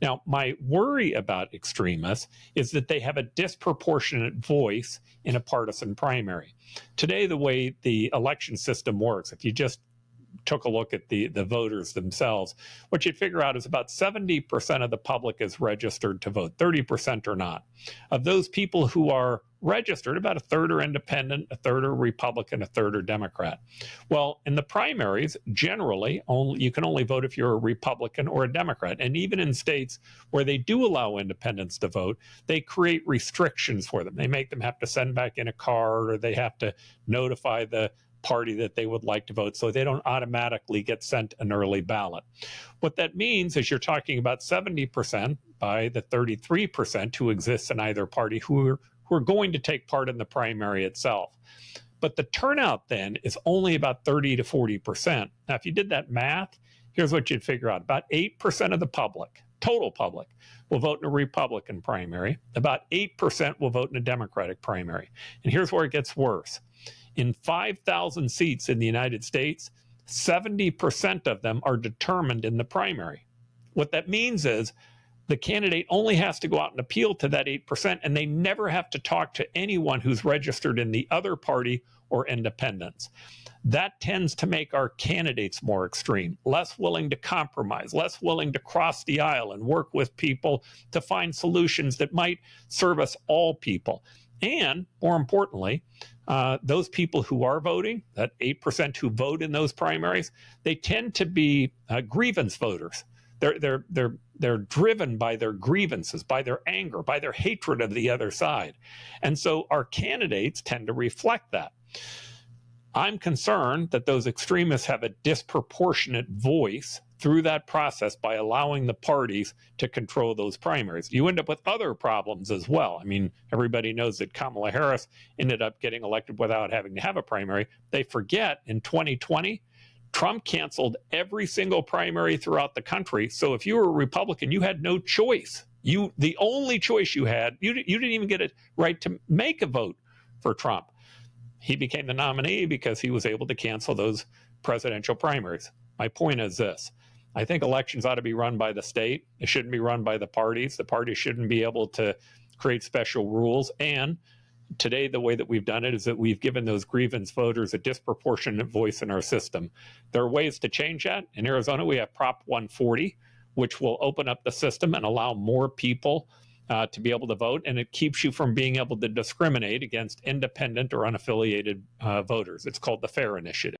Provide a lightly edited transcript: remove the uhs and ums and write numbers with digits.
Now, my worry about extremists is that they have a disproportionate voice in a partisan primary. Today, the way the election system works, if you just took a look at the voters themselves, what you'd figure out is about 70% of the public is registered to vote, 30% are not. Of those people who are registered, about a third are independent, a third are Republican, a third are Democrat. Well, in the primaries, generally, you can only vote if you're a Republican or a Democrat. And even in states where they do allow independents to vote, they create restrictions for them. They make them have to send back in a card, or they have to notify the party that they would like to vote, so they don't automatically get sent an early ballot. What that means is you're talking about 70% by the 33% who exists in either party who are going to take part in the primary itself. But the turnout then is only about 30 to 40%. Now, if you did that math, here's what you'd figure out. About 8% of the public, total public, will vote in a Republican primary. About 8% will vote in a Democratic primary. And here's where it gets worse. In 5,000 seats in the United States, 70% of them are determined in the primary. What that means is the candidate only has to go out and appeal to that 8%, and they never have to talk to anyone who's registered in the other party or independents. That tends to make our candidates more extreme, less willing to compromise, less willing to cross the aisle and work with people to find solutions that might service all people. And more importantly, those people who are voting, that 8% who vote in those primaries, they tend to be grievance voters. They're driven by their grievances, by their anger, by their hatred of the other side. And so our candidates tend to reflect that. I'm concerned that those extremists have a disproportionate voice through that process by allowing the parties to control those primaries. You end up with other problems as well. I mean, everybody knows that Kamala Harris ended up getting elected without having to have a primary. They forget in 2020, Trump canceled every single primary throughout the country. So if you were a Republican, you had no choice. The only choice you had, you didn't even get a right to make a vote for Trump. He became the nominee because he was able to cancel those presidential primaries. My point is this. I think elections ought to be run by the state. It shouldn't be run by the parties. The parties shouldn't be able to create special rules. And today, the way that we've done it is that we've given those grievance voters a disproportionate voice in our system. There are ways to change that. In Arizona, we have Prop 140, which will open up the system and allow more people to be able to vote, and it keeps you from being able to discriminate against independent or unaffiliated voters. It's called the FAIR Initiative.